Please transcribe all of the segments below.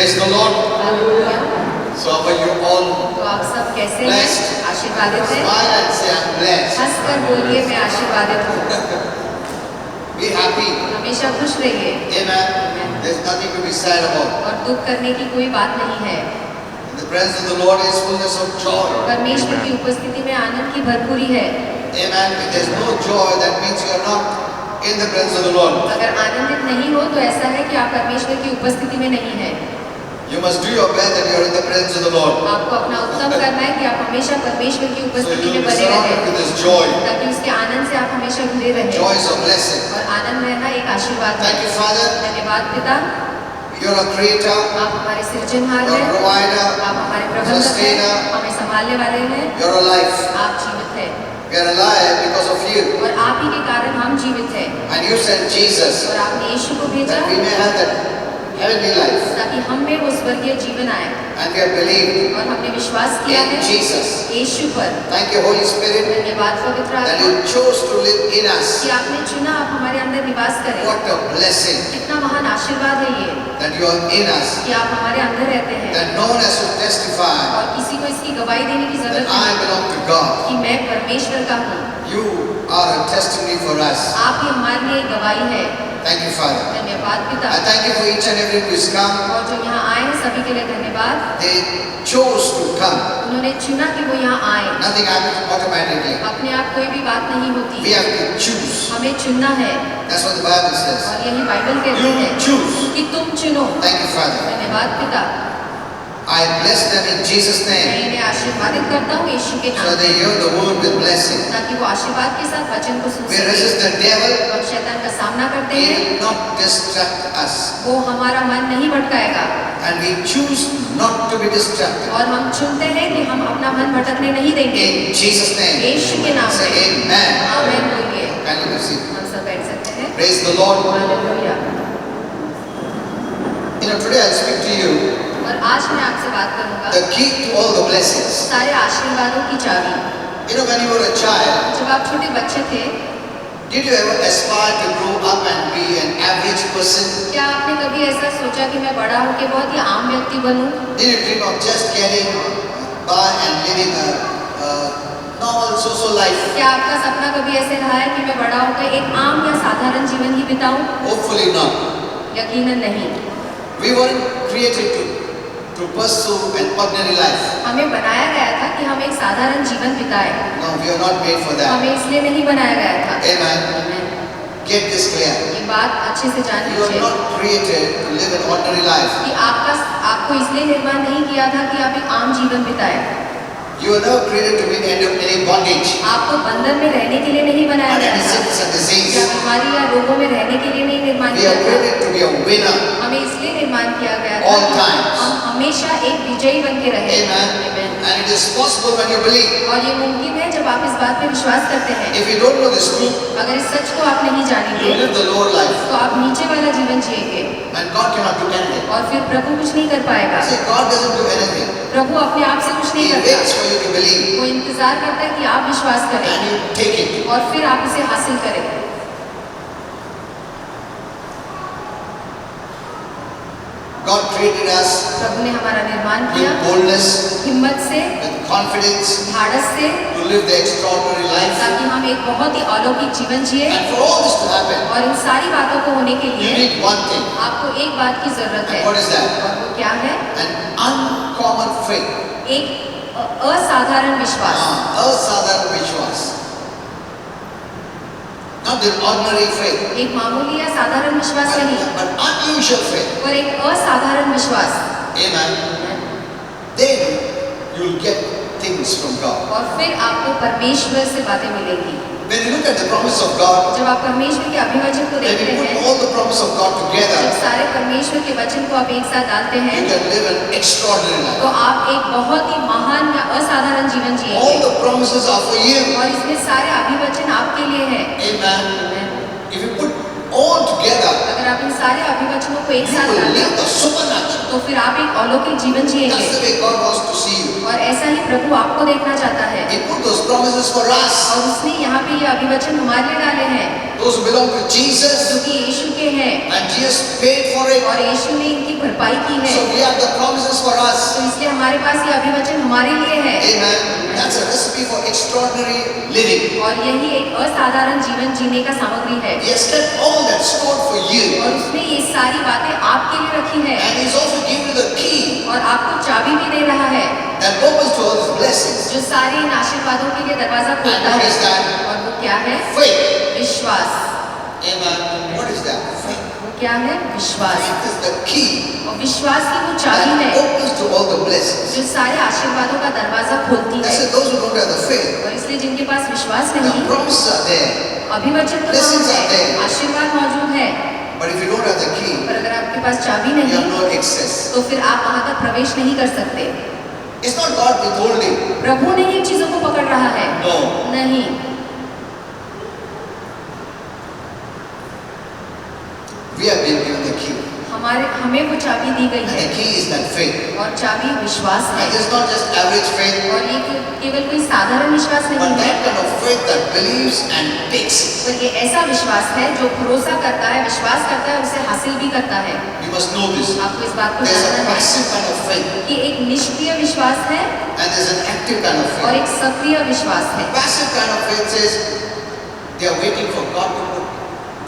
Praise the Lord. Hallelujah. So are you all तो आप सब कैसे हैं? blessed? आशीर्वादित हैं? Smile and say, I'm blessed. हंसकर बोलिए मैं आशीर्वादित हूँ। Be happy. हमेशा खुश रहिए। Amen. There's nothing to be sad about. और दुख करने की कोई बात नहीं है। In the presence of the Lord is fullness of joy. परमेश्वर की उपस्थिति में आनंद की भरपूरी है। Amen. If there's no joy, that means you are not in the presence of the Lord. अगर आनंदित नहीं हो तो ऐसा है कि आप परमेश्वर की उपस्थिति में नहीं है। You must do your best that you are in the presence of the Lord. आपको अपना उत्तम करना है कि आप हमेशा परमेश्वर की So उपस्थिति you में will be बने surrounded रहें, with this joy. ताकि उसके आनंद से आप हमेशा जुड़े रहें। Joy is a blessing. और आनंद रहना एक आशीर्वाद है। Thank you, Father. धन्यवाद पिता। You're a creator. आप हमारे सृजनहार You're a हैं। provider. आप हमारे प्रबंधक हैं। Sustainer. हमें संभालने वाले हैं। You're alive. आप जीवित हैं। We are alive because of you. और आप ही के कारण हम जीवित हैं। And you sent Jesus और आपने यीशु को भेजा that we may have that heavenly life. ताकि हम में वो स्वर्गीय जीवन आए। And we have believed और हमने विश्वास किया in है Jesus. यीशु पर। Thank you, Holy Spirit, धन्यवाद पवित्र that आत्मा you chose to live in us. कि आपने चुना आप हमारे अंदर निवास करें। What a blessing कितना महान आशीर्वाद है ये that you are in us. कि आप हमारे अंदर रहते हैं। That no one has to testify और किसी को इसकी गवाही देने की that जरूरत I नहीं belong to God. कि मैं परमेश्वर का हूँ। You are a testimony for us. आप ही हमारे लिए एक गवाही है। Thank you, Father. धन्यवाद पिता। I thank you for each and every who has come. और जो यहाँ आए हैं सभी के लिए धन्यवाद। They chose to come. उन्होंने चुना कि वो यहाँ आए। Nothing happens automatically. अपने आप कोई भी बात नहीं We होती। have to choose. हमें चुनना है। That's what the Bible says. और यही बाइबल कहती You है choose. कि तुम चुनो। Thank you, Father. धन्यवाद पिता। I bless them in Jesus' मैं name इन्हें आशीर्वादित करता हूँ यीशु के so नाम they में, hear the word with blessing. ताकि वो आशीर्वाद के साथ वचन को सुन We resist सकें। the devil. हम शैतान का सामना करते He हैं। will not distract us. वो हमारा मन नहीं भटकाएगा। And we choose not to be distracted. और हम चुनते हैं कि हम अपना मन भटकने नहीं देंगे। In Jesus' name. यीशु के नाम Say में amen. आमीन बोलिए। Can you receive? हम सब बैठ सकते हैं। Praise the Lord. Hallelujah. Today I'll speak to you और आज मैं आपसे बात करूंगा the key to all the blessings. सारे आशीर्वादों की चाबी। When you were a child, जब आप छोटे बच्चे थे, did you ever aspire to grow up and be an average person? क्या आपने कभी ऐसा सोचा कि मैं बड़ा होकर बहुत ही आम व्यक्ति बनूं? Did you dream of just getting by and living a normal social life? क्या आपका सपना कभी ऐसे रहा है कि मैं बड़ा होकर एक आम या साधारण जीवन ही बिताऊं? Hopefully not. यकीनन नहीं। We weren't created to pursue an ordinary life. हमें बनाया गया था कि हम एक साधारण जीवन बिताएं। No, we are not made for that. हमें इसलिए नहीं बनाया गया था। Amen. आमीन। Get this clear. ये बात अच्छे से जान You are लीजिए not created to live an ordinary life. कि आपको इसलिए निर्माण नहीं किया था कि आप एक आम जीवन बिताएं। You are not created to be in any bondage, आपको बंधन में रहने के लिए नहीं बनाया or गया any था, sickness and disease. या बीमारी या रोगों में रहने के लिए नहीं निर्माण We किया are था। created to be a winner. हमें इसलिए निर्माण किया गया था All कि times. हम हमेशा एक विजयी बन के रहे। Amen. Amen. And it is possible when you believe. और ये मुमकिन है जब आप इस बात पे विश्वास करते हैं। If you don't know this truth, अगर इस सच को आप नहीं you जानेंगे live the lower life, तो आप नीचे वाला जीवन जिएंगे and God cannot do anything. और फिर प्रभु कुछ नहीं कर पाएगा। See, God doesn't do anything. प्रभु अपने आप से कुछ He नहीं waits करता। for you to believe, वो इंतजार करता है कि आप विश्वास करें and you take it. और फिर आप इसे हासिल करें। God created us प्रभु ने हमारा निर्माण किया with boldness, हिम्मत से, with confidence, धाड़स से, to live the extraordinary life. ताकि हम एक बहुत ही अलौकिक जीवन जिए। And for all this to happen, और इन सारी बातों को होने के you लिए need one thing. आपको एक बात की जरूरत है। And what is that? और वो क्या है? An uncommon faith. एक असाधारण विश्वास। असाधारण विश्वास. Not the ordinary faith, एक मामूली या साधारण विश्वास नहीं, but unusual faith. पर एक असाधारण विश्वास। Amen. Then you will get things from God. और फिर आपको परमेश्वर से बातें मिलेंगी। When you look at the promise of God, जब आप परमेश्वर के अभिवचन को when देखते you हैं, put all the promise of God जब together, सारे परमेश्वर के वचन को आप एक साथ डालते हैं, you can live an extraordinary life. तो आप एक बहुत ही महान या असाधारण जीवन All जिएंगे। the promises are for you. और इसमें सारे अभिवचन आपके लिए हैं। Amen. If you put all together, अगर आप इन सारे अभिवचनों को एक you साथ will डालें, live the supernatural. तो फिर आप एक अलौकिक जीवन That's जिएंगे। the way God wants to see you. और ऐसा ही प्रभु आपको देखना चाहता है। He put those promises for us. और उसने यहाँ पे ये अभिवचन हमारे लिए डाले हैं, Those who belong to जो Jesus, कि यीशु के हैं, and Jesus paid for it. और यीशु ने इनकी भरपाई की है। So we have the promises for us. तो इसलिए हमारे पास ये अभिवचन हमारे लिए है। Amen. That's a recipe for extraordinary living. और यही एक असाधारण जीवन जीने का सामग्री है। He has kept all that stored for you. और उसने ये सारी बातें आपके लिए रखी है, And He's also given you the key और आपको चाबी भी दे रहा है, that opens to all His blessings. जो सारे इन आशीर्वादों के लिए दरवाजा खोलता And what है। is that? और वो क्या है? Faith. विश्वास। Amen. What is that? Faith. वो क्या है? विश्वास। Faith is the key और विश्वास की वो चाबी that है opens to all the blessings. जो सारे आशीर्वादों का दरवाजा खोलती That's है। it. Those who don't have the faith, और इसलिए जिनके पास विश्वास the नहीं, promises are there. अभिवचन तो Blessings मौजूद are है, there. आशीर्वाद मौजूद है, But if you don't have the key, पर अगर आपके पास चाबी you नहीं, have no access. तो फिर आप वहां तक प्रवेश नहीं कर सकते। It's not God withholding. प्रभु नहीं इन चीजों को पकड़ रहा है, No. नहीं। We have been given the key. हमें वो चाबी दी गई And है, the key is that faith. और चाबी विश्वास है। And it's not just average faith, और ये केवल कोई साधारण विश्वास but नहीं है, that kind of faith that believes and takes it. पर ये ऐसा विश्वास है जो भरोसा करता है, विश्वास करता है, उसे हासिल भी करता है। You must know this. आपको इस बात को There's a जानना है passive kind of faith कि एक निष्क्रिय विश्वास है and there's an active kind of और faith. एक सक्रिय विश्वास है। Passive kind of faith says they are waiting for God to put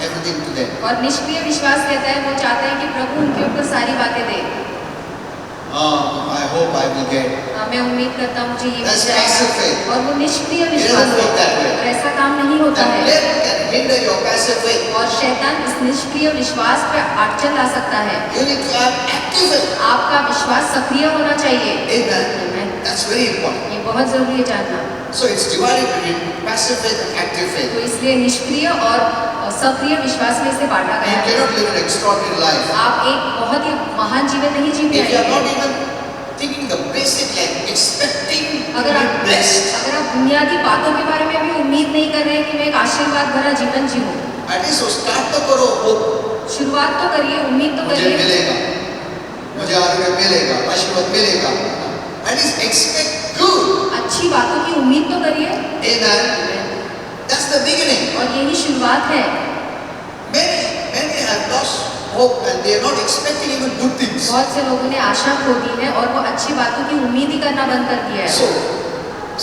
everything to them. और निष्क्रिय विश्वास कहता है, वो चाहता है कि प्रभु उनके ऊपर सारी बातें दे। I hope I will get. मैं उम्मीद करता हूँ मुझे ये मिल That's passive जाएगा। faith. और वो निष्क्रिय It विश्वास doesn't है, work that way. और ऐसा काम नहीं होता The है। devil can hinder your passive faith. और शैतान इस निष्क्रिय विश्वास पे अड़चन ला सकता है। You need to have active faith. आपका विश्वास सक्रिय होना चाहिए। Amen. Amen. That's very important. ये बहुत जरूरी है जानना। So it's divided between passive faith and active faith. तो इसलिए निष्क्रिय और सक्रिय विश्वास में इसे बांटा You गया है। cannot live an extraordinary life आप एक बहुत ही महान जीवन नहीं जी if you are not पाएंगे even thinking the basic, like expecting to अगर be आप blessed. अगर आप बुनियादी बातों के बारे में भी उम्मीद नहीं कर रहे हैं कि मैं एक आशीर्वाद भरा जीवन जीऊं। At least वो start तो करो, hope शुरुआत तो करिए, उम्मीद तो मुझे करिए, मिलेगा, मुझे आगे मिलेगा, आशीर्वाद मिलेगा. At least expect good. अच्छी बातों की उम्मीद तो करिए। Amen. That's the beginning. और यही शुरुआत है। Many have lost hope and they are not expecting even good things. बहुत से लोगों ने आशा खो दी है और वो अच्छी बातों की उम्मीद ही करना बंद कर दिया है। So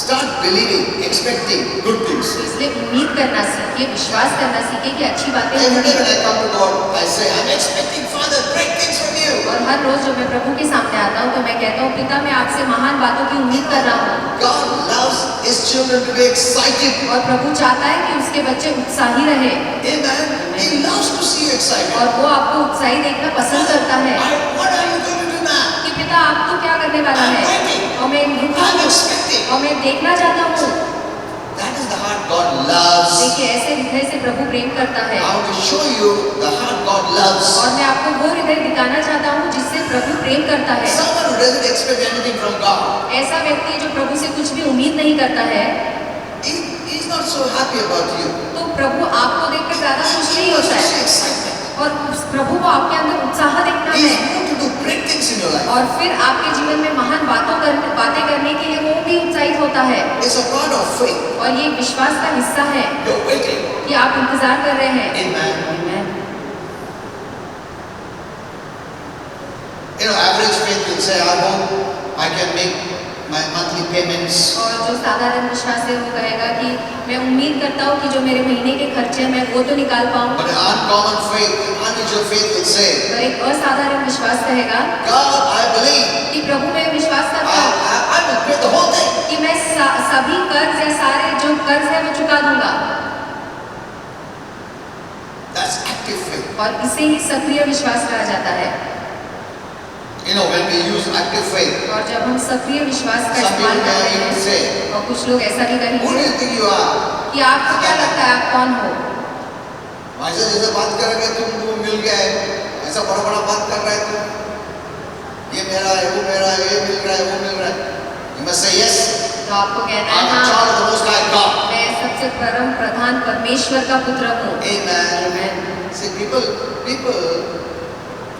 start believing, expecting good things. तो इसलिए उम्मीद करना सीखिए, विश्वास करना सीखिए कि अच्छी बातें Every day होंगी। when I come to God, I say, I'm expecting Father great things from you. और हर रोज जब मैं प्रभु के सामने आता हूँ तो मैं कहता हूँ, पिता मैं आपसे महान बातों की उम्मीद कर रहा हूँ। God loves His children to be excited. और प्रभु चाहता है कि उसके बच्चे उत्साही रहे, Amen. He loves to see you excited. और वो आपको उत्साही देखना पसंद करता है What are you going to do now? कि पिता आप तो क्या करने वाला I'm है, waiting. और मैं रुका I'm हूँ expecting. और मैं देखना चाहता हूँ। That is the heart God loves. देखिए ऐसे हृदय से प्रभु प्रेम करता है। I want to show you the heart God loves. और मैं आपको वो हृदय दिखाना चाहता हूँ जिससे प्रभु प्रेम करता है। Someone who doesn't expect anything from God, ऐसा व्यक्ति जो प्रभु से कुछ भी उम्मीद नहीं करता है, he's not so happy about you. तो प्रभु आपको देखकर ज्यादा खुश नहीं He wants होता to है, see excitement. और उस प्रभु को आपके अंदर उत्साह देखना He है, is moved to do great things in your life. और फिर आपके जीवन में महान बातें करने के लिए वो भी उत्साहित होता है। It's a part of faith. और ये विश्वास का हिस्सा है You're waiting. कि आप इंतजार कर रहे हैं। Amen. Amen. Average faith will say, I hope I can make my monthly payments. और जो साधारण विश्वास है वो कहेगा कि मैं उम्मीद करता हूँ कि जो मेरे महीने के खर्चे हैं मैं वो तो निकाल पाऊँ। But an uncommon faith, an unusual faith will say, और एक असाधारण विश्वास कहेगा God, I believe. कि प्रभु मैं विश्वास करता हूँ I will pay the whole thing. कि मैं सभी कर्ज या सारे जो कर्ज है वो चुका दूंगा। That's active faith. और इसे ही सक्रिय विश्वास कहा जाता है। When we use active faith, और जब हम सक्रिय विश्वास का some people इस्तेमाल करते may even हैं, say, और कुछ लोग ऐसा भी who do कहेंगे you think you are? कि आपको क्या लगता है आप कौन हो? ऐसे जैसे बात करेंगे तुमको मिल गया है, ऐसा बड़ा बड़ा बात कर रहा है तुम, ये मेरा है, वो मेरा है, ये मिल रहा है, वो मिल रहा है. You must say yes. तो आपको कहना है I'm a हाँ, child of the Most High God. मैं सबसे परम प्रधान परमेश्वर का पुत्र हूँ। Amen. See, people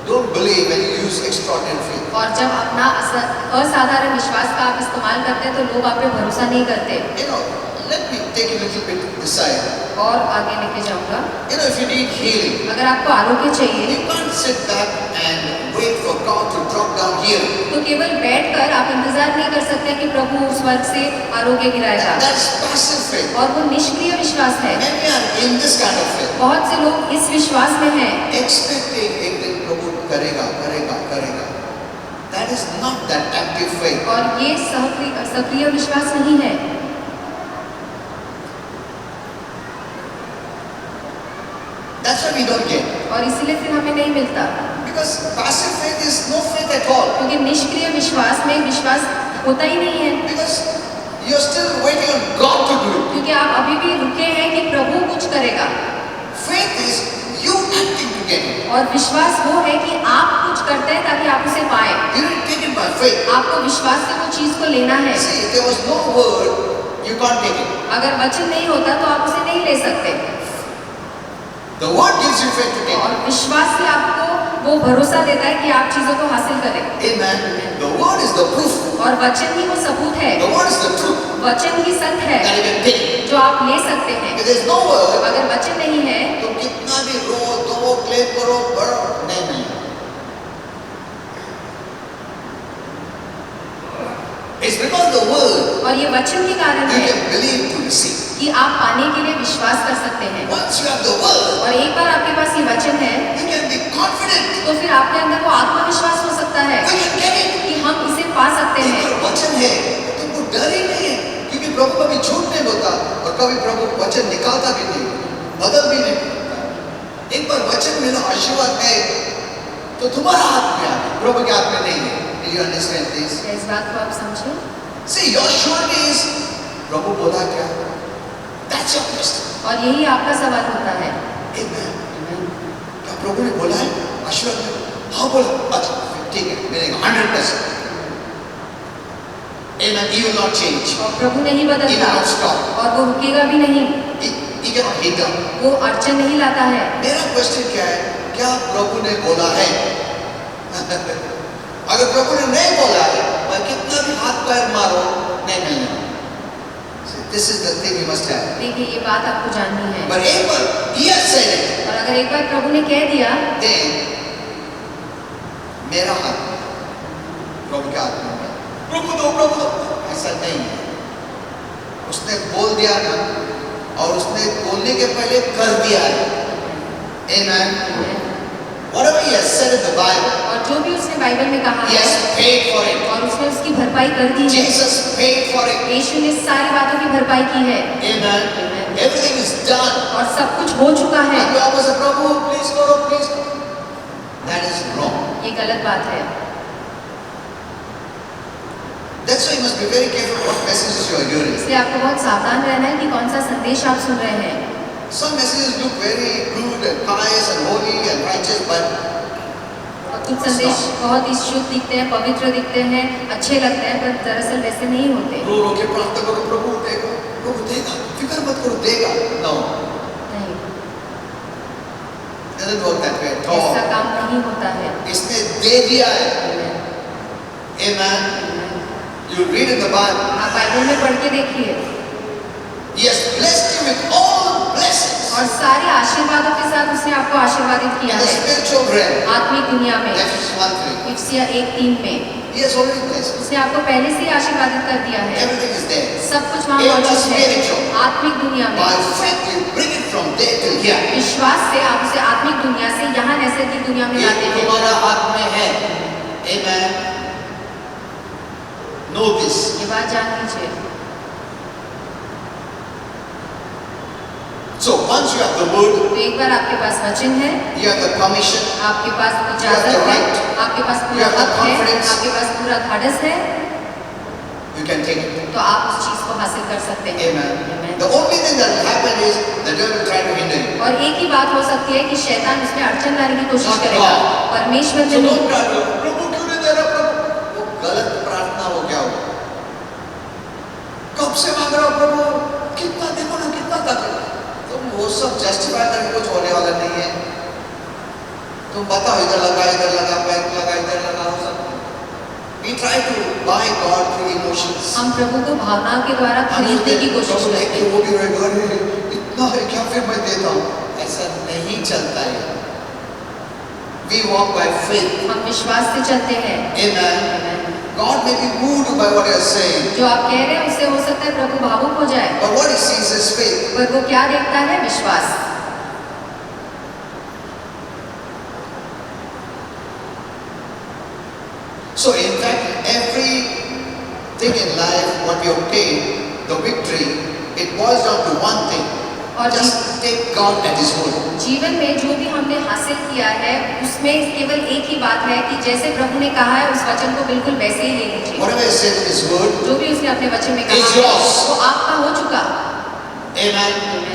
don't believe when you use extraordinary faith. और जब अपना असाधारण विश्वास का आप इस्तेमाल करते हैं तो लोग आप पे भरोसा नहीं करते। You know, let me take a little bit this side. और आगे लेके जाऊंगा। You know, if you need healing, अगर आपको आरोग्य चाहिए you can't sit back and wait for God to drop down here. तो केवल बैठकर आप इंतजार नहीं कर सकते कि प्रभु उस वर्ग से आरोग्य गिराएगा। That's passive faith. और वो निष्क्रिय विश्वास है। Many are in this kind of faith, बहुत से लोग इस विश्वास में हैं, expecting एक दिन प्रभु करेगा, करेगा, करेगा. That is not that active faith. और ये सक्रिय विश्वास नहीं है। That's why we don't get. और इसीलिए फिर हमें नहीं मिलता, Because passive faith is no faith at all. क्योंकि निष्क्रिय विश्वास में विश्वास होता ही नहीं है। Because you're still waiting on God to do it. क्योंकि आप अभी भी रुके हैं कि प्रभु कुछ करेगा। Faith is you acting to get it. और विश्वास वो है कि आप कुछ करते हैं ताकि आप उसे पाएं। You didn't take it by faith. आपको विश्वास से वो चीज को लेना है। See, if there was no word, you can't take it. अगर वचन नहीं होता तो आप उसे नहीं ले सकते। The word gives you faith to take और it. विश्वास से आपको वो भरोसा देता है कि आप चीजों को हासिल करें। Amen. The word is the proof. और वचन ही वो सबूत है, The word is the truth वचन ही सत्य है that you can take it. जो आप ले सकते हैं। If there's no word, अगर वचन नहीं है तो कितना भी रो दो क्लेम करो बढ़ो नहीं। It's because the word और ये वचन के कारण you है can believe to receive. कि आप पाने के लिए विश्वास कर सकते हैं। Once you have the word, और एक बार आपके पास ये वचन है you can be confident. तो फिर आपके अंदर वो आत्मविश्वास हो सकता है We can get it. कि हम इसे पा सकते एक हैं। बार वचन है तो तुमको डर ही नहीं है, क्योंकि प्रभु कभी झूठ नहीं बोलता और कभी प्रभु वचन निकालता भी नहीं, बदल भी नहीं करता। एक बार वचन मिला आशीर्वाद है तो तुम्हारा हाथ में आ, प्रभु के हाथ में नहीं है। Do you understand this? इस बात को आप समझे। See, your surety is प्रभु बोला क्या? That's your question. और यही आपका सवाल होता है। Amen. क्या प्रभु ने बोला है आशीर्वाद में? हाँ बोला, अच्छा ठीक है मिलेगा 100%. Amen. He will not change. और प्रभु नहीं He will बदलता not stop. और वो रुकेगा भी नहीं, He cannot hinder. वो अड़चन नहीं लाता है। मेरा क्वेश्चन क्या है? क्या प्रभु ने बोला है? अगर प्रभु ने नहीं बोला है, मैं कितना भी हाथ पैर मारो नहीं मिलना। This is the thing you must have. देखिए ये बात आपको जाननी है। But एक बार He has said it, और अगर एक बार प्रभु ने कह दिया then मेरा हाथ प्रभु के हाथ में है। प्रभु दो ऐसा नहीं है। उसने बोल दिया ना, और उसने बोलने के पहले कर दिया है। Amen. Whatever He has said in the Bible, और जो भी उसने बाइबल में कहा He है has paid for it. और उसने उसकी भरपाई कर दी है। Jesus paid for it. यीशु ने सारी बातों की भरपाई की है। Amen. Everything is done. और सब कुछ हो चुका है। And you always say, Prabhu please करो, प्लीज करो. That is wrong. ये गलत बात है। That's why you must be very careful what messages you are hearing. इसलिए आपको बहुत सावधान रहना है कि कौन सा संदेश आप सुन रहे हैं। Some messages look very good and pious and holy and righteous, but और कुछ संदेश बहुत ही शुद्ध दिखते हैं, पवित्र दिखते हैं, अच्छे लगते हैं, पर दरअसल वैसे नहीं होते। रो रो के प्रार्थना करो, प्रभु देगा, फिक्र मत करो, देगा। No, नहीं, doesn't work that way at ऐसा all. काम नहीं होता है। इसने दे दिया है. Amen. You read in the Bible. आप बाइबल में पढ़ के देखिए He has blessed you with all blessings और सारे आशीर्वादों के साथ उसने आपको आशीर्वादित in किया the है spiritual realm. आत्मिक दुनिया में। Ephesians 1:3. इफिसिया 1:3 में He has already blessed. उसने आपको पहले से ही आशीर्वादित कर दिया है। Everything is there. सब कुछ वहाँ In the मौजूद है spiritual. आत्मिक दुनिया में। By faith you bring it from there till here. विश्वास से आप उसे आत्मिक दुनिया से यहाँ नैसर्गिक दुनिया में ये लाते हैं। तुम्हारा हाथ में है. Amen. Know this. ये बात जान लीजिए। So once you have the word, तो एक बार आपके पास वचन है, you have the permission, आपके पास You have इजाजत the है, right. आपके पास You पूरा have the हक है, confidence. आपके पास पूरा धाडस है, you can take it. तो आप उस चीज को हासिल कर सकते हैं। Amen. Amen. The only thing that will happen is the devil will try to hinder you. और एक ही बात हो सकती है कि शैतान उसमें अड़चन लाने की कोशिश Not करेगा, God. परमेश्वर So में don't नहीं। try to, प्रभु क्यों नहीं दे रहा प्रभु? वो गलत प्रार्थना हो गया हो। कब से मांग रहा हूँ प्रभु? कितना देखो ना तुम वो सब जस्टिफाई करके कुछ होने वाला नहीं है। तुम बताओ इधर लगा, बैंक लगा, इधर लगा, हो सब। We try to buy God through emotions. हम प्रभु को भावनाओं के द्वारा खरीदने की कोशिश करते हैं। वो भी रहेगा, इतना है क्या, फिर मैं देता हूँ। ऐसा नहीं चलता है। We walk by faith. हम विश्वास से चलते हैं। Amen. God may be moved by what you are saying. जो आप कह रहे हैं उससे हो सकता है प्रभु भावुक हो जाए। But what he sees is faith. पर वो क्या देखता है? विश्वास। So in fact, everything in life, what we obtain, the victory, it boils down to one thing. और Just take God at His word. जीवन में जो भी हमने हासिल किया है उसमें केवल एक ही बात है कि जैसे प्रभु ने कहा है उस वचन को बिल्कुल वैसे ही ले लीजिए। Whatever He said in His word, जो भी उसने अपने वचन में It's कहा yours. वो आपका हो चुका। Amen.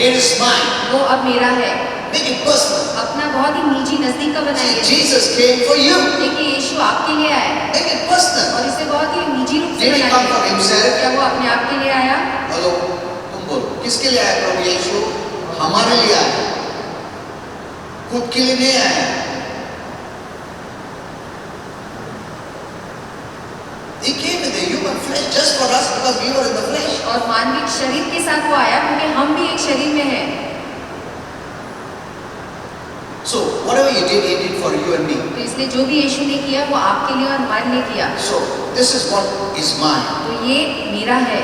It is mine. वो अब मेरा है। Make it personal. अपना बहुत ही निजी नजदीक का See, बनाइए। Jesus came for you. देखिए यीशु आपके लिए आया Make it personal. और इसे बहुत ही निजी रूप से Did He come for बनाइए। Himself? क्या वो अपने आप के लिए आया? बोलो, तुम बोलो, किसके लिए आया प्रभु यीशु? हमारे लिए आया, खुद के लिए नहीं आया। He came in the human flesh just for us because we were in the flesh. और मानविक शरीर के साथ वो आया क्योंकि हम भी एक शरीर में हैं। So whatever He did for you and me. तो इसलिए जो भी यीशु ने किया वो आपके लिए और हमारे लिए किया। So this is what is mine. तो ये मेरा है।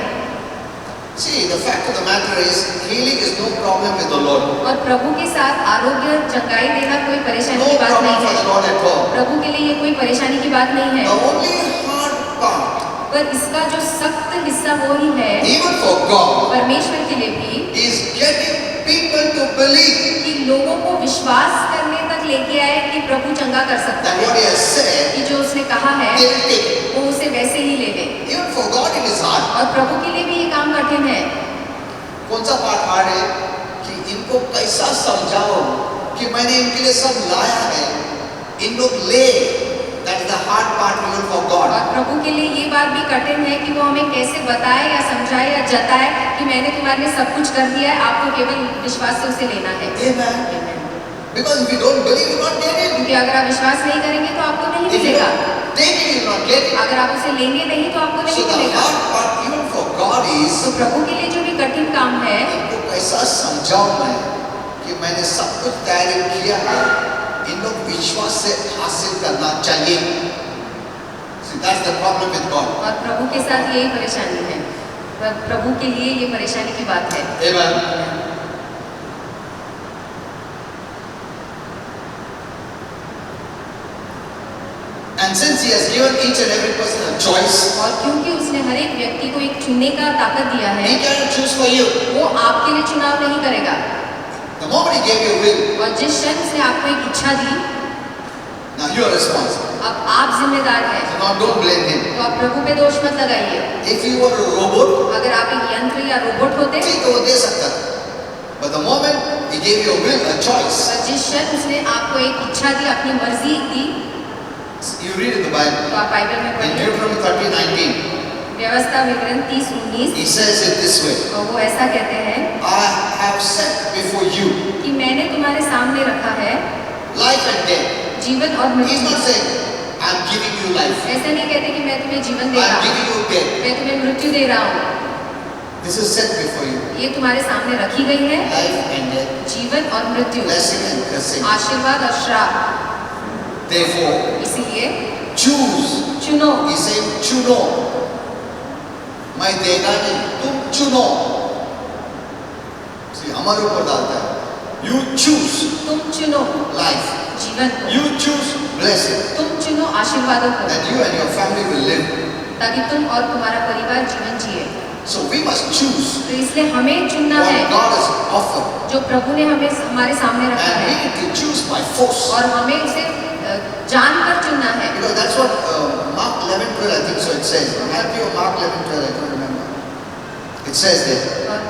See, the fact of the matter is, healing is no problem with the Lord. और प्रभु के साथ आरोग्य चंगाई देना कोई परेशानी No की बात problem नहीं for है। the Lord at all. प्रभु के लिए ये कोई परेशानी की बात नहीं है। The only hard part, पर इसका जो सख्त हिस्सा वो ही है even for God, परमेश्वर के लिए भी is getting people to believe कि लोगों को विश्वास करने तक लेके आए कि प्रभु चंगा कर सकता that है। what He has said, कि जो उसने कहा है they will take it. वो उसे वैसे ही ले ले। Even for God it is hard. और प्रभु के लिए भी ये काम कठिन है। कौन सा पार्ट हार्ड है कि इनको कैसा समझाओ कि मैंने इनके लिए सब लाया है, इन लोग ले। That is the hard part even for God. और प्रभु के लिए ये बात भी कठिन है कि वो हमें कैसे बताए या समझाए या जताए कि मैंने तुम्हारे लिए सब कुछ कर दिया है, आपको केवल विश्वास से उसे लेना है। Amen. Because if you don't believe, you will not get it. क्योंकि अगर आप विश्वास नहीं करेंगे तो आपको नहीं If you मिलेगा। don't take it, you will not get it. अगर आप उसे लेंगे नहीं तो आपको So नहीं the मिलेगा। hard part even for God is तो प्रभु के लिए जो भी कठिन काम है इनको कैसा समझाऊं मैं कि मैंने सब कुछ तैयारी किया है, इन लोग विश्वास से हासिल करना चाहिए। See, that's the problem with God. और प्रभु के साथ यही परेशानी है। प्रभु के लिए ये परेशानी की बात है। Amen. And since He has given each and every person a choice, और क्योंकि उसने हर एक व्यक्ति को एक चुनने का ताकत दिया है, He cannot choose for you. वो आपके लिए चुनाव नहीं करेगा। The moment He gave you a will, और जिस क्षण उसने आपको एक इच्छा दी, now you are responsible. अब आप जिम्मेदार हैं। So now don't blame Him. तो आप प्रभु पे दोष मत लगाइए। If you were a robot, अगर आप एक यंत्र या रोबोट होते ठीक है वो दे सकता था. But the moment He gave you a will, a choice, और जिस क्षण उसने आपको एक इच्छा दी, अपनी मर्जी दी, you read in the Bible, तो आप बाइबल में in पढ़िए Deuteronomy 30:19, व्यवस्था विवरण 30:19 He says it this way, और वो ऐसा कहते हैं I have set before you कि मैंने तुम्हारे सामने रखा है life and death. जीवन और He's मृत्यु। not saying, I'm giving you life, ऐसा नहीं कहते कि मैं तुम्हें जीवन दे रहा I'm हूँ, giving you death. मैं तुम्हें मृत्यु दे रहा हूँ। This is set before you, ये तुम्हारे सामने रखी गई है, life and death, जीवन और मृत्यु, blessing and cursing. आशीर्वाद और श्राप। Therefore, इसीलिए choose. चुनो। He said, चुनो. मैं देगा नहीं, तुम चुनो। See, हमारे ऊपर डालता है. You choose तुम चुनो life. जीवन को, You choose blessing तुम चुनो आशीर्वादों को, that you and your family will live. ताकि तुम और तुम्हारा परिवार जीवन जिए। So we must choose तो इसलिए हमें चुनना what है God has offered, जो प्रभु ने हमें हमारे सामने रखा and we है, need to choose by force. और हमें उसे जानकर चुनना है। Because that's what Mark 11:12, I think so it says. Matthew or Mark 11:12, I don't remember. It says there. और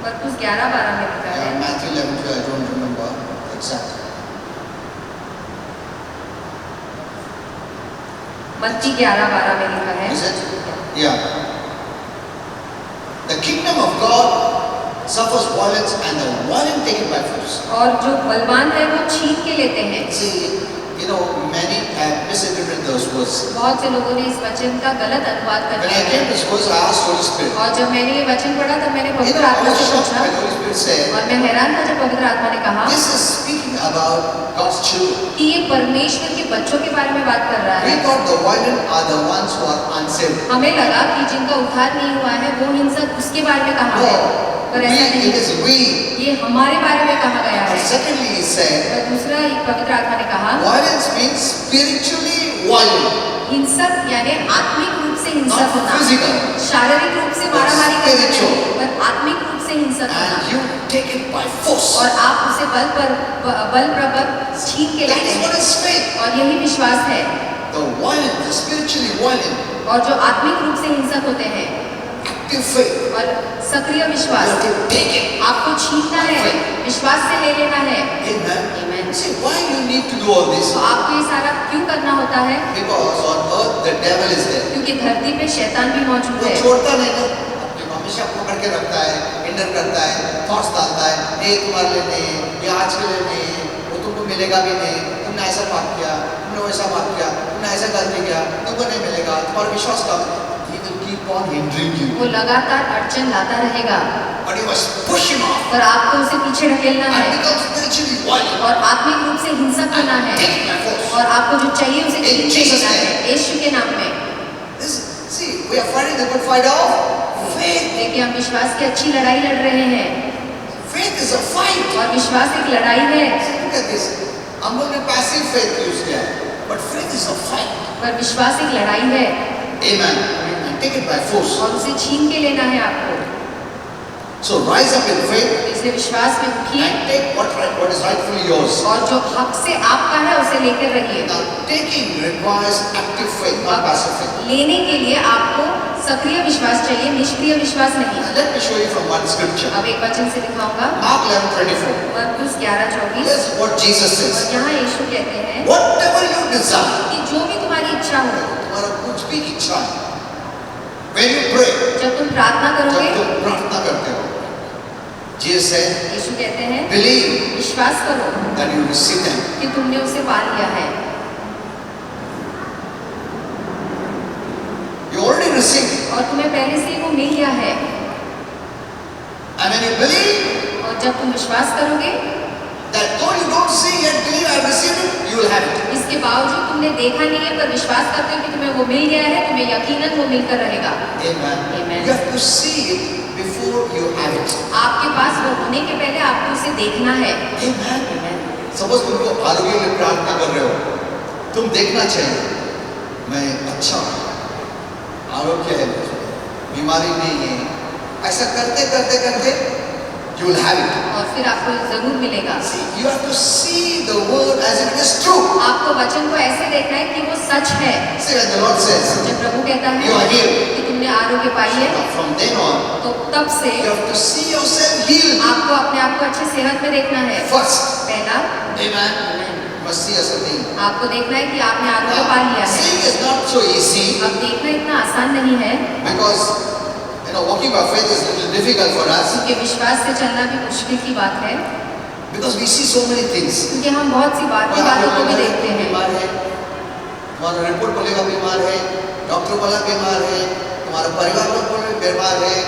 मरकुस 11:12 में लिखा है, Matthew 11:12, I don't remember exactly. मत्ती 11:12 में लिखा है, Is it? Yeah. The kingdom of God, suffers violence and the violent take it by force. और जो बलवान है वो छीन के लेते हैं। See, many have misinterpreted those words. बहुत से लोगों ने इस वचन का गलत अनुवाद कर When दिया I came to this verse, I asked Holy Spirit. और जब मैंने ये वचन पढ़ा तब मैंने I पवित्र आत्मा was से shocked पूछा when Holy Spirit said, और मैं हैरान था जब पवित्र आत्मा ने कहा this is speaking about God's children. कि ये परमेश्वर के बच्चों के बारे में बात कर रहा We है। thought the violent are the ones who are unsaved. हमें लगा कि जिनका उद्धार नहीं हुआ है वो हिंसक उसके बारे में कहा है, पर ऐसा No, नहीं it is we. ये हमारे बारे में कहा गया And है। secondly, he said, और दूसरा पवित्र आत्मा ने कहा violence means spiritually violent, हिंसक यानी आत्मिक रूप से हिंसक not होना, physical. शारीरिक रूप से मारामारी करना Spiritual. नहीं, पर आत्मिक रूप से हिंसक होना And you take it by force. और आप उसे बलपूर्वक छीन के That लेते is what हैं is faith. और यही विश्वास है। The violent, the spiritually violent, और जो आत्मिक रूप से हिंसक होते हैं active faith. और सक्रिय You विश्वास, have to take it. आपको छीनना है, विश्वास से ले लेना है। Amen. Amen. See, why you need to do all this? तो आपको ये सारा क्यों करना होता है? Because on earth the devil is there. क्योंकि धरती पे शैतान भी मौजूद वो है। छोड़ता नहीं ना, अपने हमेशा पकड़ के रखता है, हिंडर करता है, थॉट्स डालता है, ये तुम्हारे लिए नहीं है, ये आज के लिए नहीं है, वो तुमको मिलेगा भी नहीं, तुमने ऐसा पाप किया, तुमने वैसा पाप किया, तुमने ऐसा गलती किया, तुमको नहीं मिलेगा, तुम्हारा विश्वास कम। He will keep on hindering you. वो लगातार अड़चन लाता रहेगा But you must push him off और आपको उसे पीछे ढकेलना and है become spiritually violent. और आत्मिक रूप से हिंसक होना है Take it by force. और आपको जो चाहिए उसे In छीन के Jesus' लेना है name. यीशु के नाम में। See, we are fighting the good fight of faith. देखिए हम विश्वास की अच्छी लड़ाई लड़ रहे हैं Faith is a fight. और विश्वास एक लड़ाई है। See, look at this. हम लोग ने passive faith use किया है, but faith is a fight. पर विश्वास एक लड़ाई है Amen. And take it by force. और उसे छीन के लेना है आपको। So rise up in faith इसलिए विश्वास में उठिए and take what is rightfully yours. और जो हक से आपका है उसे लेकर रहिए। Now, taking requires active faith, not passive faith. लेने के लिए आपको सक्रिय विश्वास चाहिए, निष्क्रिय विश्वास नहीं। And let me show you from one scripture. अब एक वचन से दिखाऊंगा Mark 11:24. मरकुस 11:24 Here's what Jesus और says. यहाँ यीशु कहते हैं Whatever you desire, कि जो भी तुम्हारी इच्छा हो, तुम्हारा कुछ भी इच्छा है, when you pray, जब तुम प्रार्थना जब करोगे, तुम प्रार्थना करते हो, Jesus said, यीशु कहते हैं believe विश्वास करो that you receive them. कि तुमने उसे पा लिया है। You already received it. और तुम्हें पहले से ही वो मिल गया है And when you believe और जब तुम विश्वास करोगे, that though you don't see yet believe I have received it, you will have it. इसके बावजूद तुमने देखा नहीं है पर विश्वास करते हो कि तुम्हें वो मिल गया है, तुम्हें यकीनन वो मिलकर रहेगा। Amen. Amen. You have to see it before you have it. आपके पास वो होने के पहले आपको उसे देखना है। Amen. Suppose तुमको आरोग्य के लिए प्रार्थना कर रहे हो, तुम देखना चाहिए मैं अच्छा हूं, आरोग्य है, बीमारी नहीं है। ऐसा करते करते करते you will have it. और फिर आपको जरूर मिलेगा। See, you have to see the word as it is true. आपको वचन को ऐसे देखना है कि वो सच है। See, when the Lord says, जब प्रभु कहता है You are healed. कि तुमने आरोग्य पाई है, from then on, तो तब से you have to see yourself healed आपको अपने आप को अच्छी सेहत में देखना है। first. पहला, Amen. You must see yourself healed. आपको देखना है कि आपने आरोग्य पा लिया Now, है। seeing is not so easy अब देखना इतना आसान नहीं है because walking by faith is a little difficult for us क्योंकि विश्वास से चलना भी मुश्किल की बात है, because we see so many things. क्योंकि हम बहुत सी बातों को भी देखते हैं। बीमार है, तुम्हारा रिपोर्ट बोलेगा बीमार है, डॉक्टर बोला बीमार है, तुम्हारा परिवार लोग बोले बीमार है,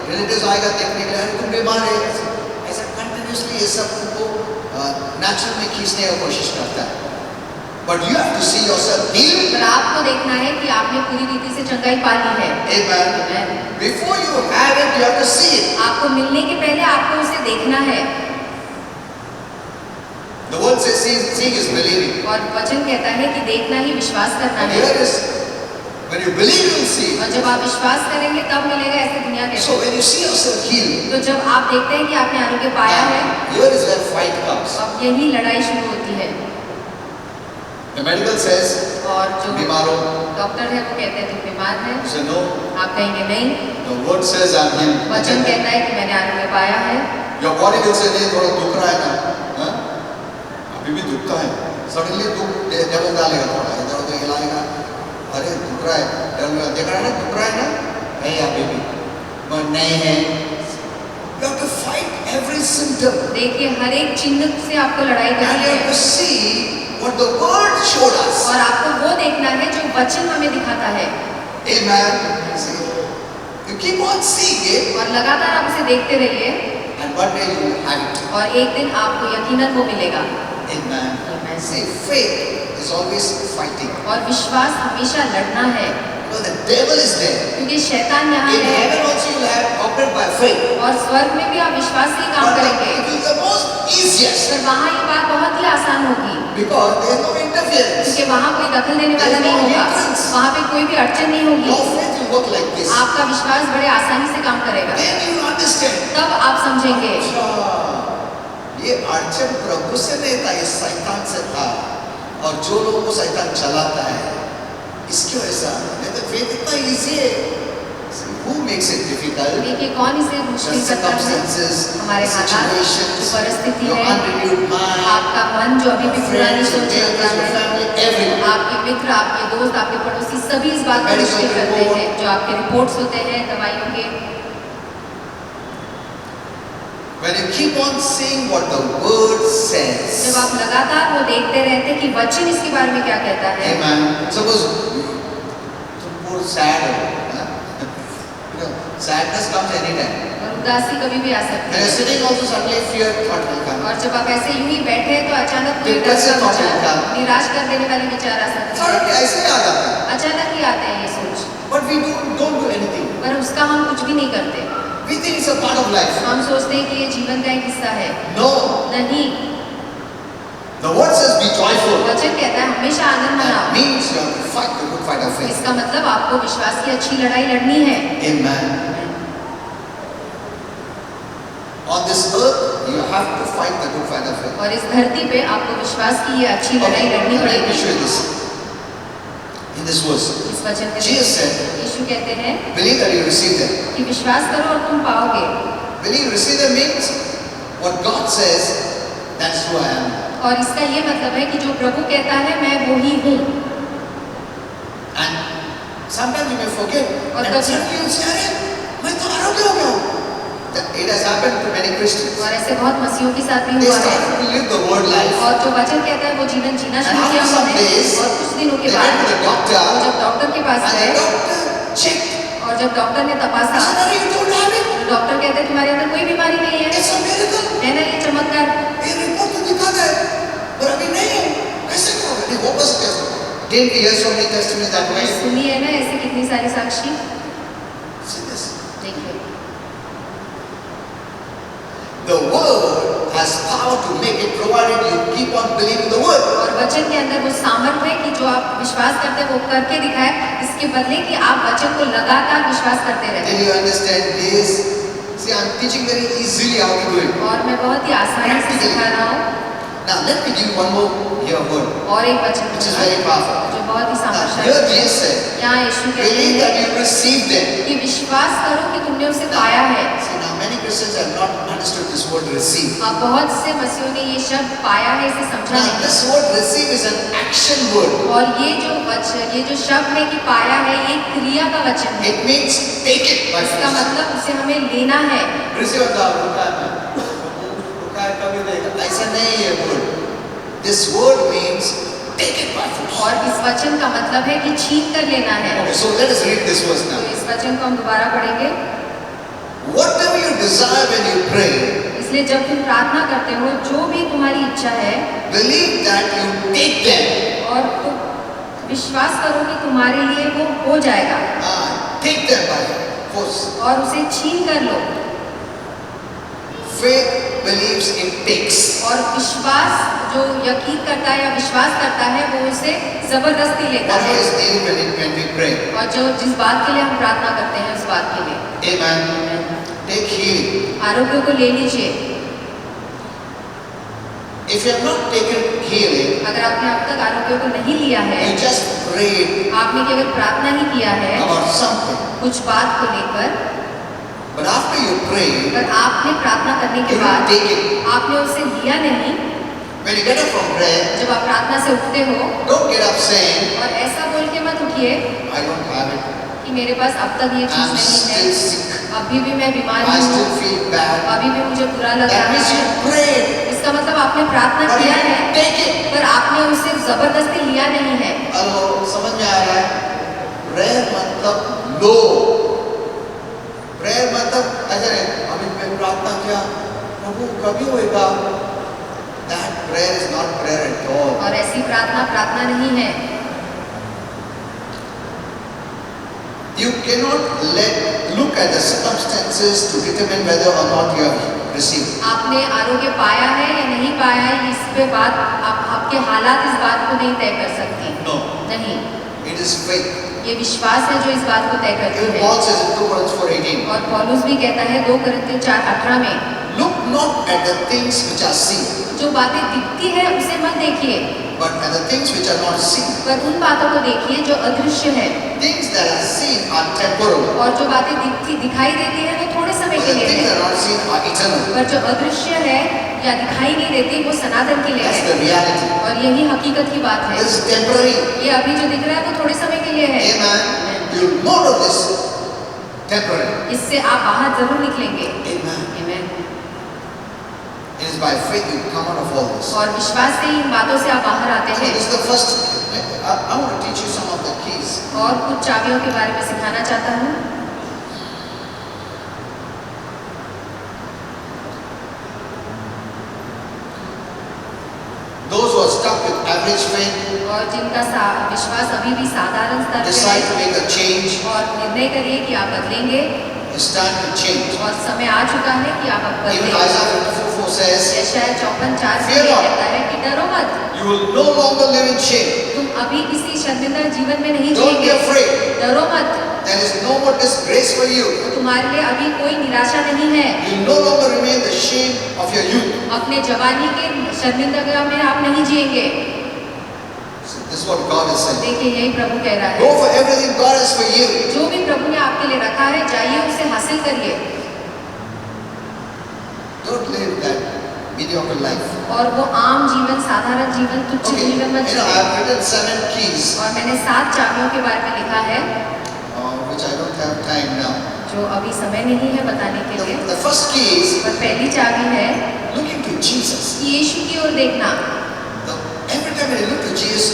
रिलेटिव्स आएगा देखने के लिए अरे तुम बीमार है, ऐसा कंटिन्यूसली ये सब तुमको नेचुरल में खींचने का कोशिश करता है। But you have to see yourself healed. पर आपको देखना है कि आपने पूरी रीति से चंगाई पा ली है। Amen. Amen. Before you have it, you have to see it. आपको मिलने के पहले आपको उसे देखना है। The word says seeing is believing. और वचन कहता है कि देखना ही विश्वास करना And है। here is, when you believe, you will see. और जब आप विश्वास करेंगे तब मिलेगा, ऐसे दुनिया कहती So है। when you see yourself healed, तो जब आप देखते हैं कि आपने आरोग्य पाया है, here is where fight comes. अब यही लड़ाई शुरू होती है। The medical says, और जो बीमार हो, डॉक्टर है वो कहते हैं तुम बीमार है, you say no. आप कहेंगे नहीं। The word says I'm healed. वचन कहता है कि मैंने आरोग्य पाया है। Your body will say नहीं थोड़ा दुख रहा है ना, हाँ? अभी भी दुखता है। Suddenly दुख devil डालेगा थोड़ा, इधर उधर हिलाएगा, अरे दुख रहा है, devil देख रहा है ना, दुख रहा है ना, नहीं अभी भी, but नहीं है। You have to fight every symptom. देखिए हर एक चिन्ह से आपको लड़ाई And करनी you have है to see what the word showed us. और आपको वो देखना है जो वचन हमें दिखाता है Amen. See, you keep on seeing it, और लगातार आप उसे देखते रहिए and one day you will have it. और एक दिन आपको यकीनन वो मिलेगा Amen. Amen. See, faith is always fighting. और विश्वास हमेशा लड़ना है Because the devil is there. क्योंकि शैतान यहाँ In है heaven also you will have operate by faith. और स्वर्ग में भी आप विश्वास से ही काम But करेंगे it is the most easiest पर वहाँ ये बात बहुत ही आसान होगी because there is no interference. क्योंकि वहाँ कोई दखल देने वाला There is नहीं no होगा hindrance. वहाँ पे कोई भी अड़चन नहीं होगी Your faith will work like this. आपका विश्वास बड़े आसानी से काम करेगा Then you will understand. तब आप समझेंगे अच्छा, ये अड़चन प्रभु से नहीं था, ये शैतान से था, और जो लोगों को शैतान चलाता है इसकी वजह से नहीं तो faith इतना easy है. Who makes it difficult? देखिए कौन इसे The मुश्किल करता है circumstances, हमारे हालात की situations, परिस्थिति your है unrenewed mind, आपका मन जो अभी भी पुरानी friends, your सोच रखता neighbors, your है family, everyone. आपके मित्र आपके दोस्त आपके पड़ोसी सभी इस बात को Medical मुश्किल करते report. हैं जो आपके रिपोर्ट्स होते हैं दवाइयों के When you keep on seeing what the word says. जब आप लगातार वो देखते रहते हैं कि वचन इसके बारे में क्या कहता है Amen. Suppose तुम बहुत sad हो, है? You know, sadness comes anytime. और उदासी कभी भी आ सकती When you're है sitting also suddenly fear thought will come. और जब आप ऐसे यूं ही बैठे हैं तो अचानक कोई डर Depressive का thought will विचार come. निराश कर देने वाले विचार आ सकते हैं Suddenly ऐसे आ जाता है. अचानक ही आते हैं ये सोच But we don't do anything. पर उसका हम कुछ भी नहीं करते We think it's a part of life. हम सोचते हैं कि ये जीवन का एक हिस्सा है No. नहीं The word says be joyful. वचन कहता है हमेशा आनंद That मनाओ means you have to fight the good fight of faith. इसका मतलब आपको विश्वास की अच्छी लड़ाई लड़नी है Amen. On this earth, you have to fight the good fight of faith. और इस धरती पे आपको विश्वास की ये अच्छी लड़ाई Okay, लड़नी let me पड़ेगी show you this. In this verse, इस वचन में Jesus said, यीशु कहते हैं believe that you receive them. कि विश्वास करो और तुम पाओगे Believe receive them means what God says, that's who I am. और इसका ये मतलब है कि जो प्रभु कहता है मैं वो ही हूँ And sometimes you may forget. और And कभी- suddenly you say, अरे मैं तो आरोग्य हो गया हूँ. It has happened to many Christians. और ऐसे बहुत मसीहों के साथ भी They हुआ है started to live the word life. और जो वचन कहता है वो जीवन जीना And शुरू किया after some उन्होंने days, और कुछ दिनों के they बाद went to the वो doctor. जब डॉक्टर के पास And गए the doctor checked. और जब डॉक्टर ने He तपासा said, अरे you don't have it. तो डॉक्टर कहते हैं तुम्हारे अंदर कोई बीमारी नहीं है It's a miracle. है ना ये चमत्कार ये रिपोर्ट तो दिखाता है, पर अभी नहीं है. कैसे करोगे? नहीं, वो बस कैसे? Didn't we hear so many testimonies that way? सुनी है ना ऐसे कितनी सारी साक्षी See this. देखिए The word has power to make it, provided you keep on believing the word. और वचन के अंदर वो सामर्थ्य है कि जो आप विश्वास करते हैं वो करके दिखाए इसके बदले कि आप वचन को लगातार विश्वास करते रहे Then you understand this. See, I'm teaching very easily how to do it. और मैं बहुत ही आसानी से सिखा रहा हूँ Now let me give you one more here word, और एक वचन which is दूंगा, very powerful. जो बहुत ही Now सामर्थ्य here है Jesus said, यहाँ यीशु कहते believe that हैं you received them. कि विश्वास करो कि तुमने उसे पाया है See, now many Christians have not understood this word receive. अब बहुत से मसीहों ने ये शब्द पाया है इसे समझा Now नहीं this word receive is an action word. और ये जो शब्द है कि पाया है ये क्रिया का वचन है It means take it by इसका force. मतलब उसे हमें लेना है Receive होता है, रुका है कभी देगा. ऐसा नहीं है word. This word means take it by force. और इस वचन का मतलब है कि छीन कर लेना है Okay, so let us read this verse तो now. इस वचन को हम दोबारा पढ़ेंगे Whatever you desire when you pray, इसलिए जब तुम प्रार्थना करते हो जो भी तुम्हारी इच्छा है believe that you take them. और तुम विश्वास करो कि तुम्हारे लिए वो हो जाएगा Take them by force. और उसे छीन कर लो Faith believes it takes. और विश्वास जो यकीन करता है या विश्वास करता है वो उसे जबरदस्ती लेता What है is needed when we pray? और जो जिस बात के लिए हम प्रार्थना करते हैं उस बात के लिए Amen. Take healing. आरोग्य को ले लीजिए If you have not taken healing, अगर आपने अब तक आरोग्य को नहीं लिया है you just prayed आपने केवल प्रार्थना ही किया है about something. कुछ बात को लेकर But after you pray, पर आपने प्रार्थना करने you के don't बाद take it. आपने उसे लिया नहीं When you get up from prayer, जब आप प्रार्थना से उठते हो don't get up saying, और ऐसा बोल के मत उठिए I don't have it. कि मेरे पास अब तक ये चीज I'm नहीं still है sick. अभी भी मैं बीमार I हूँ, still feel bad. अभी भी मुझे बुरा लग That रहा means है। you prayed, इसका मतलब आपने प्रार्थना but you किया है, didn't take it. पर आपने उसे जबरदस्ती लिया नहीं है। हेलो, समझ में आ रहा है? प्रेयर मतलब लो। प्रेयर मतलब ऐसा नहीं, अभी मैं प्रार्थना किया, प्रभु कभी होएगा? That prayer is not prayer at all. और ऐसी प्रार्थना प्रार्थना नहीं है। You cannot look at the circumstances to determine whether or not you have received. आपने आरोग्य पाया है या नहीं पाया है, इस पे बात आपके हालात इस बात को नहीं तय कर सकती। No. नहीं, It is faith. ये विश्वास है जो इस बात को तय करती Even है। Paul says in 2 Corinthians 4:18, और पौलुस भी कहता है 2 कुरिन्थियों 4:18 में, look not at the things which are seen, जो बातें दिखती है उसे मत देखिए, but at the things which are not seen. पर उन बातों को देखिए जो अदृश्य है। Things that are seen are temporal, और जो बातें दिखाई देती है वो थोड़े समय but के the लिए things है, that are not seen are eternal. पर जो अदृश्य है या दिखाई नहीं देती वो सनातन के लिए That's है। the reality. और यही हकीकत की बात है। This is temporary. ये अभी जो दिख रहा है वो थोड़े समय के लिए है। Amen. You know of this temporary. इससे आप बाहर जरूर निकलेंगे। Amen. Amen. It is by faith you come out of all this. और विश्वास से ही इन बातों से आप बाहर आते So हैं। this is the first. I want to teach you some of the keys. और कुछ चाबियों के बारे में सिखाना चाहता हूँ। Those who are stuck with average faith और जिनका विश्वास अभी भी साधारण स्तर पे decide to है, make a change. और निर्णय करिए कि आप बदलेंगे, It's time to change. और समय आ चुका है कि आप अब Even बदलें। Isaiah 54:4 says, यशायाह 54:4 Fear not. कहता है कि डरो मत, you will no longer live in shame. तुम अभी किसी शर्मिंदा जीवन में नहीं Don't be जिएंगे। afraid. डरो मत, There is no more disgrace for you. तुम्हारे लिए अभी कोई निराशा नहीं है। You will no longer remain the shame of your youth. अपने जवानी के शर्मिंदगी में आप नहीं जिएंगे। So this is what God is saying. देखिए यही प्रभु कह रहा Go है। for everything God has for you. जो भी प्रभु ने आपके लिए रखा है, जाइए उसे हासिल करिए, Don't live that mediocre life. और वो आम जीवन, साधारण जीवन, तुच्छ Okay, जीवन मत I जिए। have written 7 keys, और मैंने 7 चाबियों के बारे में लिखा है, which I don't have time now. जो अभी समय नहीं है बताने के लिए। The first key is और पहली चाबी है looking to Jesus. यीशु की ओर देखना। Every time when you look to Jesus,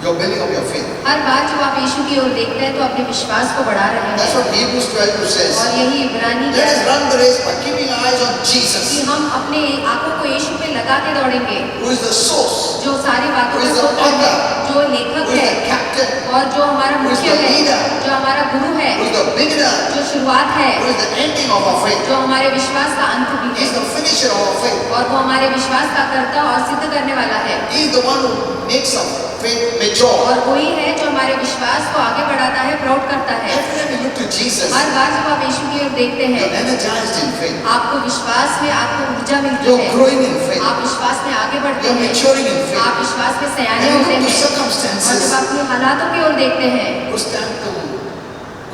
you're building up your faith. हर बार जब आप यीशु की ओर देखते हैं तो अपने विश्वास को बढ़ा रहे That's हैं। what Hebrews 12 says. और यही इब्रानी Let us कहता है run the race by keeping our eyes on Jesus, कि हम अपने आंखों को यीशु पे लगा के दौड़ेंगे, who is the source, जो सारी बातों Who is को the सोता है, author? जो लेखक who is है, the captain, और जो हमारा Who is मुख्य the है, leader? जो हमारा गुरु है, who is the beginner, जो शुरुआत है, who is the ending of our faith. जो हमारे विश्वास का अंत भी He is है, the finisher of our faith. और वो हमारे विश्वास का कर्ता और सिद्ध करने वाला है। He is the one who makes our faith mature. और वही है जो हमारे विश्वास को आगे बढ़ाता है, प्रौढ़ करता है। Every time you look to Jesus, हर बार जब आप यीशु की ओर देखते हैं, you're energized in faith. आपको विश्वास में आपको ऊर्जा मिलती You're है, growing in faith. आप विश्वास में आगे बढ़ते You're हैं, maturing in faith. आप विश्वास में And सयाने you होते look to हैं। और जब circumstances, अपनी हालातों की ओर देखते हैं, उस टाइम तुम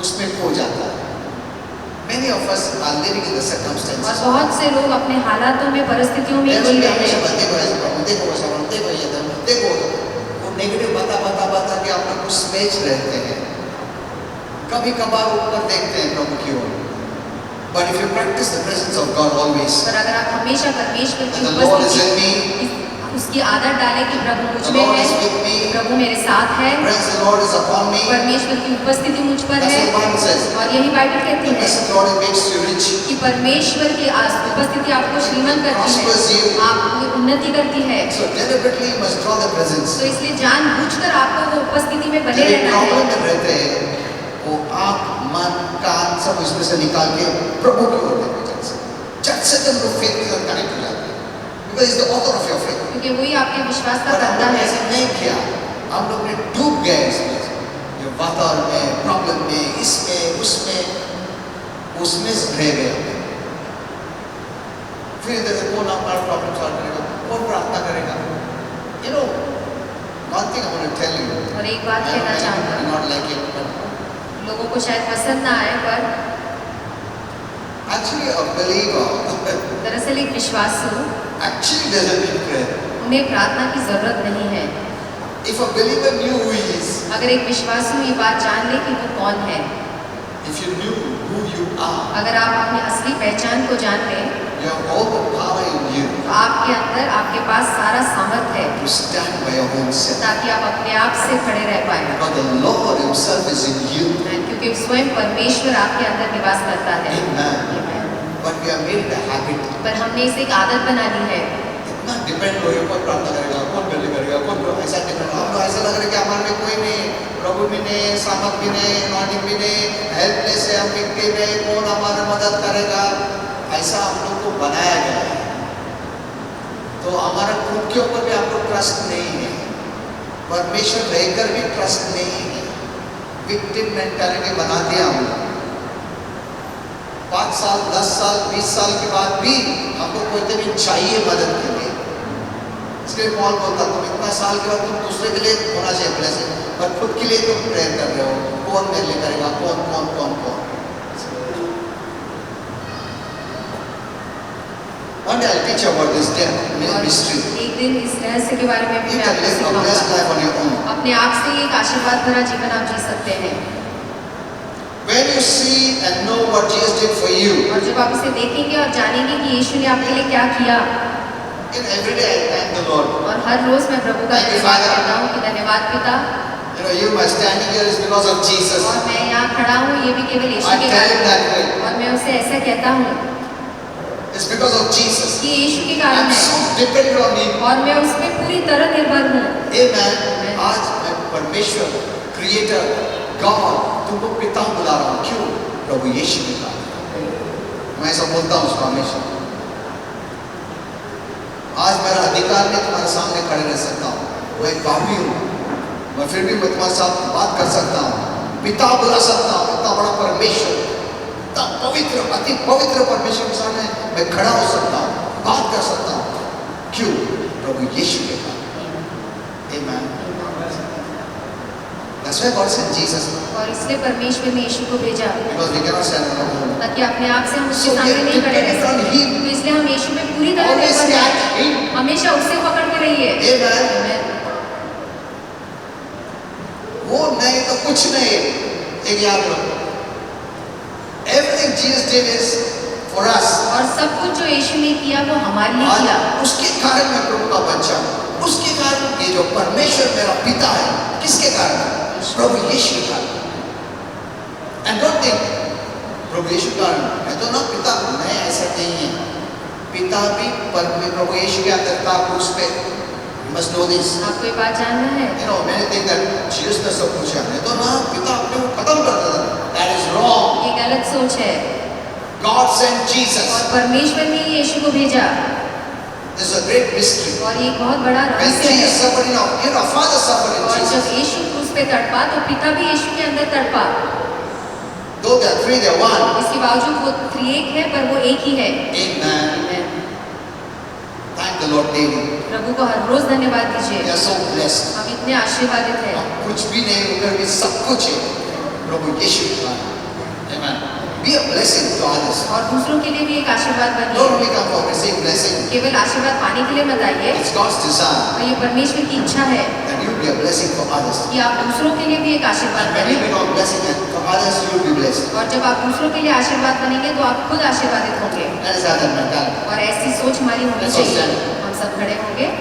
उसमें खो जाता है. Many of us are living in the और circumstances. बहुत से लोग अपने हालातों में, परिस्थितियों में There's जी भी रहे हमेशा हैं। देखो ऐसा प्रॉब्लम, देखो वैसा प्रॉब्लम, देखो ये धर्म, देखो वो नेगेटिव बता के आप लोग कुछ स्मेज रहते हैं. कभी कभार ऊपर देखते हैं प्रभु की ओर. But if you practice the presence of God always, पर अगर आप हमेशा परमेश्वर की and the Lord is in उपस्थिति, me, उसकी आदत डालें कि प्रभु मुझ the में Lord है, is with me, प्रभु मेरे साथ है, friends, the Lord is upon me. परमेश्वर की उपस्थिति मुझ पर That's है। what the Bible says. और यही बाइबल The कहती है blessed Lord makes you rich. कि परमेश्वर की उपस्थिति आपको श्रीमंत करती Prospers you. है, आपकी उन्नति करती है। So deliberately you must draw the presence. तो इसलिए जानबूझकर आपको वो उपस्थिति में बने जब एक रहना प्रॉब्लम है। में रहते हैं, वो आँख, मन, कान सब इसमें से निकाल के प्रभु की ओर देखो झट से तुम लोग फेथ के साथ कनेक्ट हो जाते हैं, because he's the author of your faith. क्योंकि वही आपके विश्वास का पर हम कर्ता लोग है। ऐसे नहीं किया, हम लोग ने डूब गए इसमें, ये वातावरण में, प्रॉब्लम में, इसमें, उसमें रह गए। फिर इधर से कौन हमारा प्रॉब्लम सॉल्व करेगा, कौन प्रार्थना करेगा? You know, one thing I want to tell you. और एक बात कहना चाहूँगा, Not like it, but लोगों को शायद पसंद ना आए, पर actually a believer दरअसल एक विश्वासु actually doesn't need prayer. उन्हें प्रार्थना की जरूरत नहीं है। If a believer knew who he is, अगर एक विश्वासु ये बात जान ले कि वो कौन है, if you knew who who you are, अगर आप अपनी असली पहचान को जान लें, you have all the power in you तो आपके अंदर आपके पास सारा सामर्थ है to stand by your own self. ताकि आप अपने आप से खड़े रह पाए, Because the Lord Himself is in you. क्योंकि स्वयं परमेश्वर आपके अंदर निवास करता है। Amen. But we have made it a habit. पर हमने इसे एक आदत बना ली है। इतना डिपेंड हो गया, कौन प्रार्थना करेगा, कौन बेली करेगा, कौन ऐसा डिपेंड। हमको ऐसा लग रहा है कि हमारे में कोई नहीं, प्रभु भी नहीं, सामर्थ भी नहीं, नॉनिंग भी नहीं, हेल्पलेस है, हम victim है, कौन हमारा मदद करेगा, ऐसा हम लोग को बनाया गया है। तो हमारा खुद के ऊपर भी हमको ट्रस्ट नहीं है, परमेश्वर रहकर भी ट्रस्ट नहीं है, विक्टिम मेंटालिटी बना दिया हम लोग। 5 साल, 10 साल, 20 साल के बाद भी हमको कोई भी चाहिए मदद के लिए। इसलिए पॉल बोलता तुम इतना साल के बाद तुम दूसरे के लिए होना चाहिए ब्लेसिंग, पर खुद के लिए तुम प्रेयर कर रहे हो, कौन मेरे लिए करेगा, कौन कौन कौन कौन। One day I'll teach you about this mystery. एक दिन इस रहस्य के बारे में भी You मैं can आपको live a सिखाऊंगा। blessed life on your own. अपने आप से एक आशीर्वाद भरा जीवन आप जी सकते हैं। When you see and know what Jesus did for you, और जब आप इसे देखेंगे और जानेंगे कि यीशु ने आपके लिए क्या किया, in every day I thank the Lord. और हर रोज मैं प्रभु का Thank you, धन्यवाद Father. करता हूँ कि धन्यवाद पिता। You my standing here is because of Jesus. और मैं यहाँ खड़ा हूँ ये भी केवल यीशु I के tell him कारण that way. और मैं उसे ऐसा कहता हूँ It's because of Jesus. कि यीशु के कारण I'm है so dependent on Him. और मैं उस पर पूरी तरह निर्भर हूँ। Amen. आज मैं परमेश्वर, क्रिएटर, गॉड तुमको पिता बुला रहा हूँ। क्यों? प्रभु यीशु के कारण। मैं ऐसा बोलता हूँ उसको हमेशा। आज मेरा अधिकार नहीं तुम्हारे सामने खड़े रह सकता हूँ, वो एक पापी हूँ, मैं फिर भी मैं तुम्हारे साथ बात कर सकता हूँ, पिता बुला सकता हूँ। इतना बड़ा परमेश्वर, इतना पवित्र, अति पवित्र परमेश्वर के सामने मैं खड़ा हो सकता हूँ, बात कर सकता हूँ। क्यों? प्रभु यीशु के कारण। Amen. That's why God sent Jesus. और इसलिए परमेश्वर ने यीशु को भेजा Because we cannot stand on our own. ताकि अपने आप से हम उसके So we सामने are नहीं खड़े रह dependent on सकते। Him. तो इसलिए हम यीशु पे पूरी तरह Always निर्भर हैं। catch Him. हमेशा उससे पकड़ के रहिए। Amen. Amen. वो नहीं तो कुछ नहीं। एक याद रखो। Everything Jesus did is for us. और सब कुछ जो यीशु ने किया वो हमारे लिए आज किया। उसके कारण मैं प्रभु का बच्चा हूँ। उसके कारण ये जो परमेश्वर मेरा पिता है, किसके कारण? प्रभु यीशु के कारण। And don't think प्रभु यीशु के कारण मैं तो ना पिता, नहीं ऐसा नहीं है। पिता भी प्रभु यीशु के अंदर था, उस पे must know this. आपको ये बात जानना है। You know, many think that Jesus ने सब कुछ है, नहीं तो ना पिता अपने को खत्म कर देता। That is wrong. ये गलत सोच है। God sent Jesus. और परमेश्वर ने यीशु को भेजा This is a great mystery. और ये बहुत बड़ा When रहस्य है। Jesus suffered, you know, Father suffered in और Jesus. जब यीशु क्रूस पे तड़पा तो पिता भी यीशु के अंदर तड़पा। Though they are three, they are one. इसके बावजूद वो त्रिएक है पर वो एक ही है। Amen. Amen. Thank the Lord daily. प्रभु को हर रोज धन्यवाद We दीजिए। are so blessed. हम इतने आशीर्वादित हैं। हम कुछ भी नहीं होकर भी सब कुछ है प्रभु यीशु के द्वारा। Amen. Be a blessing to others. और दूसरों के लिए भी एक आशीर्वाद Don't बनिए। only come for receive blessing. केवल आशीर्वाद पाने के लिए मत आइए। It's God's desire और ये परमेश्वर की इच्छा है that you be a blessing for others. कि आप दूसरों के लिए भी एक आशीर्वाद And when you बने। become a blessing for others, you will be blessed. और जब आप दूसरों के लिए आशीर्वाद बनेंगे तो आप खुद आशीर्वादित होंगे। That is our mentality. और ऐसी सोच हमारी होनी Let's all चाहिए। stand. हम सब खड़े होंगे।